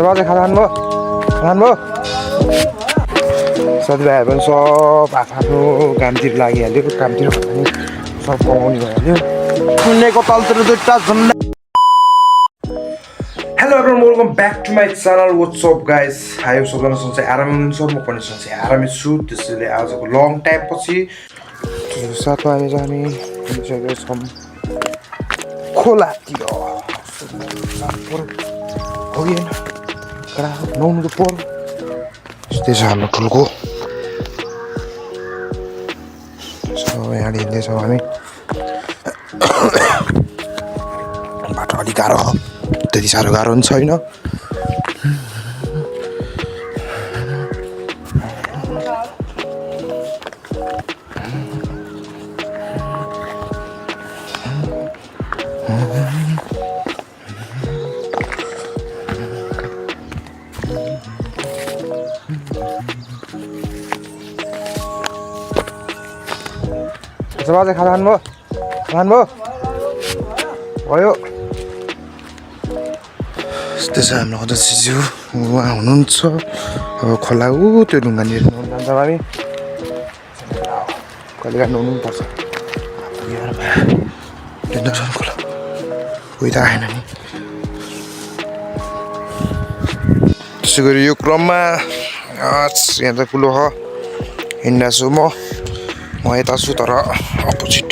बाजे खानु भयो साथीभाइहरू पनि सब आफ्नो कामतिर लागिहाल्यो कामतिर पनि सब कमाउने भइहाल्यो सुन्नेको तलतिर दुईटा झन्डा hello everyone welcome back to my channel what's up guys आयो सबजना सन्चै आराम हुनुहुन्छ म पनि सन्चै आरामै छु त्यसैले आजको लङ टाइम पछि साथमा हामी छौँ खोलातिर होइन नुहाउनु त पर्यो त्यस्तै छ हाम्रो ठुल्को यहाँ हिँड्दैछौँ हामी बाटो अलिक गाह्रो त्यति साह्रो गाह्रो पनि छैन बाजे खानु भयो भयो यस्तै छ हाम्रो अध्यक्षज्यू उहाँ हुनुहुन्छ अब खोला त्यो ढुङ्गानिर नुहाउनु जान्छ हामी कहिले काहीँ नुहाउनु पनि पर्छ खोला कोही त आएन नि त्यसै गरी यो क्रममा यहाँ त कुलो हिँड्दा छु म यता छु तर अपोजिट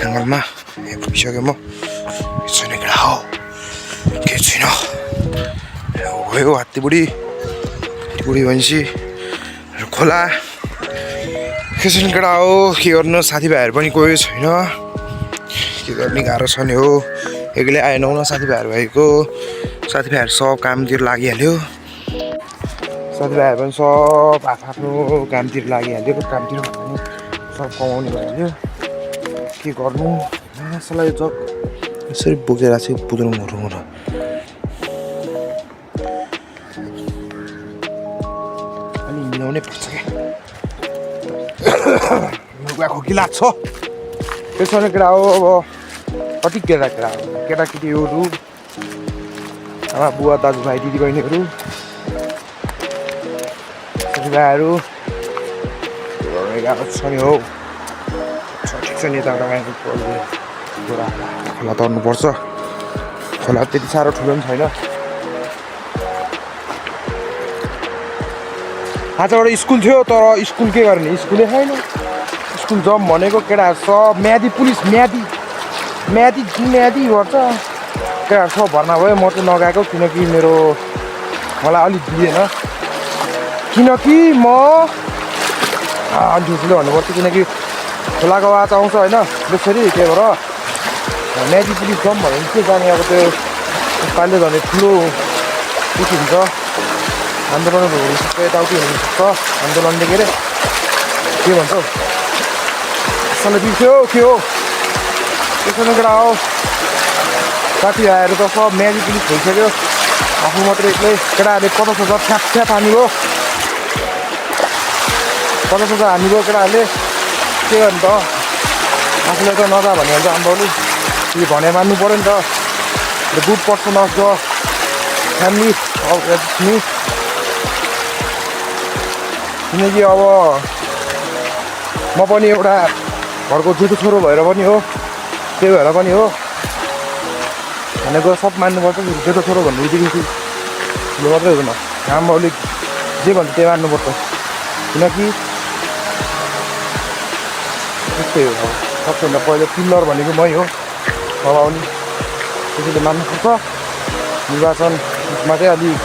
एङ्गलमा यहाँ पुगिसकेँ म छैन केटा हो केही छैन भयो हात्ती बुढी भनेपछि खोला के छैन केटा हो के गर्नु साथीभाइहरू पनि कोही छैन के गर्ने गाह्रो छ नि हो एक्लै आएनौ न साथीभाइहरू सब कामतिर लागिहाल्यो साथीभाइहरू पनि सब आफ्नो कामतिर लागिहाल्यो कामतिर पनि सब कमाउने भइहाल्यो के गर्नु मासलाई जग यसरी बोकेर चाहिँ पुग्नु र अनि मिलाउनै पर्छ क्या खोकी लाग्छ त्यसो भने केटा हो अब कति केटा हो केटाकेटीहरू आमा बुवा दाजुभाइ दिदीबहिनीहरू साथीभाइहरू गाह्रो छ नि हौ ठिक छ नि यताबाट खोला तर्नुपर्छ खोला त्यति साह्रो ठुलो पनि छैन आजबाट स्कुल थियो तर स्कुल के गर्ने स्कुलै छैन स्कुल जम भनेको केटाहरू सब म्यादी पुलिस म्यादी गर्छ केटाहरू सब भर्ना भयो म चाहिँ नगएको किनकि मलाई अलिक दिएन किनकि म ठुलो भन्नुपर्छ किनकि खोलाको आवाज आउँछ होइन त्यसरी त्यही भएर म्यादी पुलिस जाउँ भने के जाने अब त्यो पाइले झन् ठुलो उठी हुन्छ आन्दोलनहरू हुनसक्छ यताउति हुनसक्छ आन्दोलनले के अरे के भन्छ असलले बिर्स्यो के हो त्यसो केटा हो साथीभाइहरू त सब म्यादी पुलिस भइसक्यो आफू मात्रै एक्लै केटाहरूले 50,000 छ्याप हानी भयो 50,000 हानी भयो केटाहरूले के गर्नु त आफूलाई त नजा भनिहाल्छ आम्बाउले कि भने मान्नु पऱ्यो नि त good person of the family नि किनकि अब म पनि एउटा घरको जेठो छोरो भएर पनि हो त्यही भएर पनि हो भनेको सब मान्नुपर्छ जेठो छोरो भन्ने बित्तिकै ठुलो मात्रै हुँदैन आम्बाउले जे भन्छ त्यही मान्नुपर्छ किनकि त्यस्तै हो सबभन्दा पहिलो पिल्लर भनेको मै हो बाबाउले त्यसैले मान्नुपर्छ निर्वाचनमा चाहिँ अलिक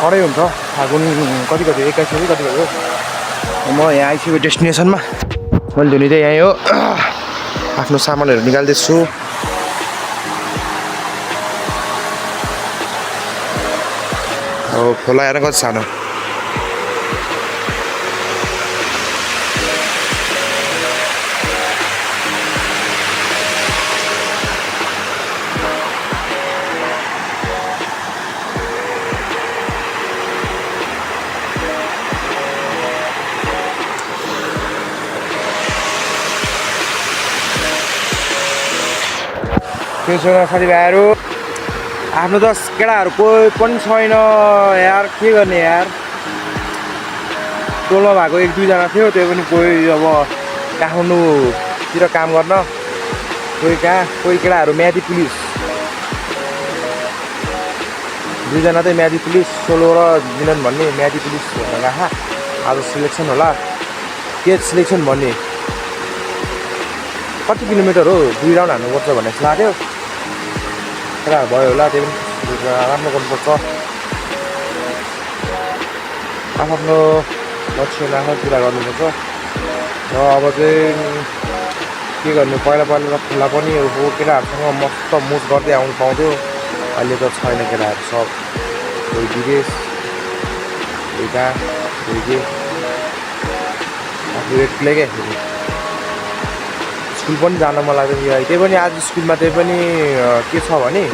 कडै हुन्छ फागुन कति 21 कति भयो म यहाँ आइसकेको डेस्टिनेसनमा मैले धुनी चाहिँ यहीँ हो आफ्नो सामानहरू निकाल्दैछु अब खोला हेर कति सानो त्यसो साथीभाइहरू आफ्नो त केटाहरू कोही पनि छैन यार के गर्ने यार टोलमा भएको 1-2 जना थियो त्यो पनि कोही अब काठमाडौँतिर काम गर्न कोही केटाहरू म्यादी पुलिस 2 जना चाहिँ म्यादी पुलिस 16 र मिलन भन्ने म्यादी पुलिस राखा आज सिलेक्सन होला के सिलेक्सन भन्ने कति किलोमिटर हो 2 राउन्ड हान्नुपर्छ भन्ने लाग्यो केटाहरू भयो होला त्यो पनि राम्रो गर्नुपर्छ आफ्नो लक्ष्य आफै पुरा गर्नुपर्छ र अब चाहिँ के गर्नु पहिला खुला पनि हो केटाहरूसँग मस्त मुज गर्दै आउनु पाउँथ्यो अहिले त छैन केटाहरू सब कोही विदेश कोही कहाँ कोही के आफू एक्लै क्या स्कुल पनि जान मन लाग्दैन त्यही पनि आज स्कुलमा त्यही पनि के छ भने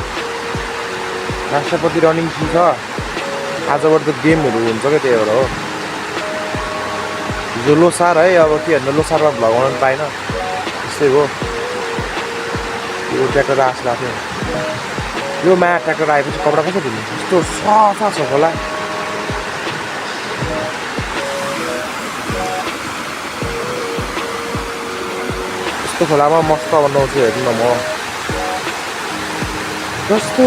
राष्ट्रपति रनिङ छ आजबाट त गेमहरू हुन्छ क्या त्यही भएर हो हिजो लोसार है अब के भन्नु लोसारमा भ्लग बनाउनु पाएन त्यस्तै हो यो ट्र्याक्टर आश लाग्थ्यो यो माया ट्र्याक्टर आएपछि कपडा कसरी धुने यस्तो सफा छ होला यस्तो खोलामा मस्त बनाउँछु हेर्नु न म कस्तो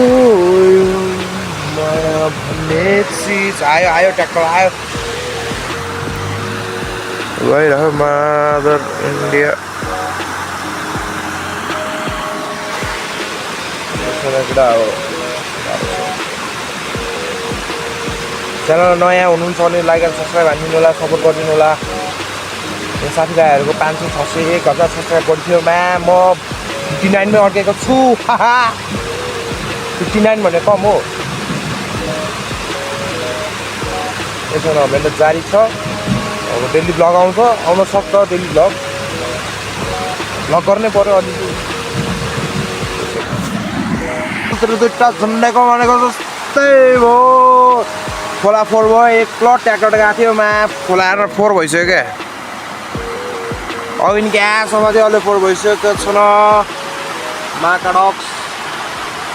भन्ने चिज आयो ट्र्याक्टर आयो गइरह्यो मदर इन्डिया च्यानल नयाँ हुनुहुन्छ भने लाइक एन्ड सब्सक्राइब हानिदिनु होला सपोर्ट गरिदिनु होला साथीभाइहरूको 500 600 1000 सब्सक्राइब गरिदियो म 59 मै अड्केको छु 59 भने कम हो यसो नभए त जारी छ अब डेली भ्लग आउन सक्छ डेली भ्लग गर्नै पर्यो अलिकति दुईटा झन्डाको भनेको जस्तै भयो खोला 4 भयो एक प्लट ट्र्याक्टर गएको थियो मा खोला आएर 4 भइसक्यो क्या अब नि ग्यासमा थियो अहिले 4 भइसक्यो त्यो छ न माकाडक्स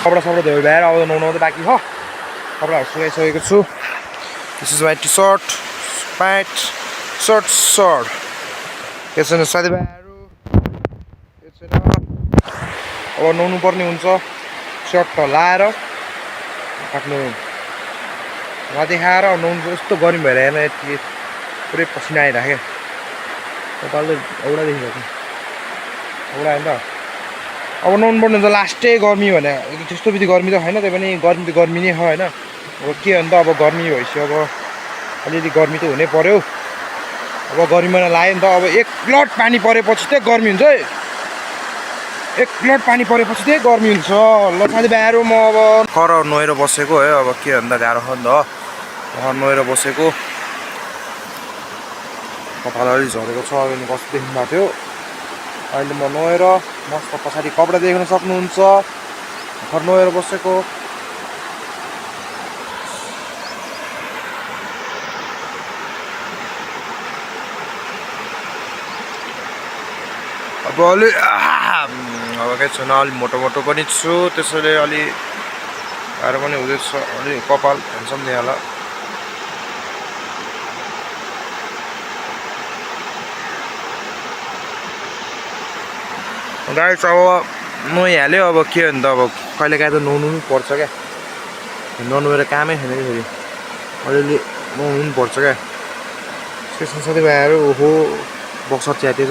कपडा सपडा धोयो भएर अब नुहाउनु बाँकी हो कपडाहरू सुकाइसकेको छु this is my T shirt pant shirt त्यसो साथीभाइहरू त्यसो अब नुहाउनु पर्ने हुन्छ सर्ट लाएर आफ्नो माथि खाएर नुहाउनु यस्तो गर्मी भएर हेर्न यति पुरै पसिना आइराख्यो तपाईँले एउटा देखिरहेको एउटा होइन त अब नुहाउनु पर्ने हुन्छ लास्टै गर्मी भने त्यस्तो बित्ति गर्मी त छैन त्यही पनि गर्मी नै हो होइन अब के हो नि त अब गर्मी भइसक्यो अब अलिअलि गर्मी त हुनै पर्यो अब गर्मी महिना लाग्यो नि त अब एक प्लट पानी परेपछि चाहिँ गर्मी हुन्छ है एक प्लट पानी परेपछि चाहिँ गर्मी हुन्छ ल साथीभाइहरू म अब घर नुहाएर बसेको है अब के भन्दा गाह्रो हो नि त घर नुहाएर बसेको कपाल अलि झरेको छ अहिले कस्तो देख्नु भएको थियो अहिले म नुहाएर मस्त पछाडि कपडा देख्न सक्नुहुन्छ घर नुहाएर बसेको अब अलि अब के छैन अलि मोटो पनि छु त्यसैले अलि गाह्रो पनि हुँदैछ अलि कपाल ह्यान्डसम देखाला गाइस अब नुहाइहाल्यो अब के हो नि त अब कहिलेकाहीँ त नुहाउनु पनि पर्छ क्या ननुहाएर कामै छैन कि फेरि अलिअलि नुहाउनु पनि पर्छ क्या त्यसमा साथीभाइहरू ओहो बक्सर च्यातेछ त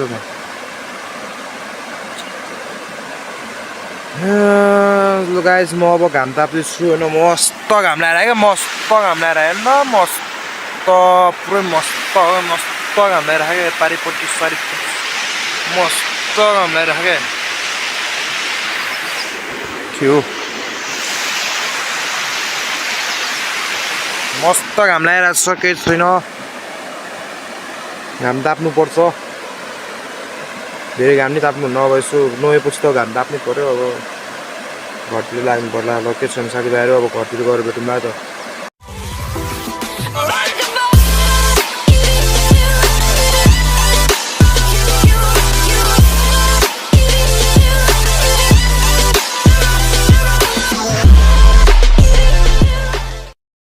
ल गाइस म अब घाम ताप्दैछु होइन मस्त घाम लगाएर क्या मस्त घाम लगाएर हेर्न मस्त पुरै मस्त घाम लगाएर क्या पारिपट्टि सारिपट्टि मस्त घाम लगाएर क्या थियो मस्त घाम लगाइरहेको छ केही छैन घाम ताप्नुपर्छ धेरै घाम नि ताप्नुहुन्न अब यसो नुहाएपछि त घाम ताप्नै पर्यो अब घरतिर लाग्नु पर्ला ल के छैन साथीभाइहरू अब घरतिर गएर भेटौँला त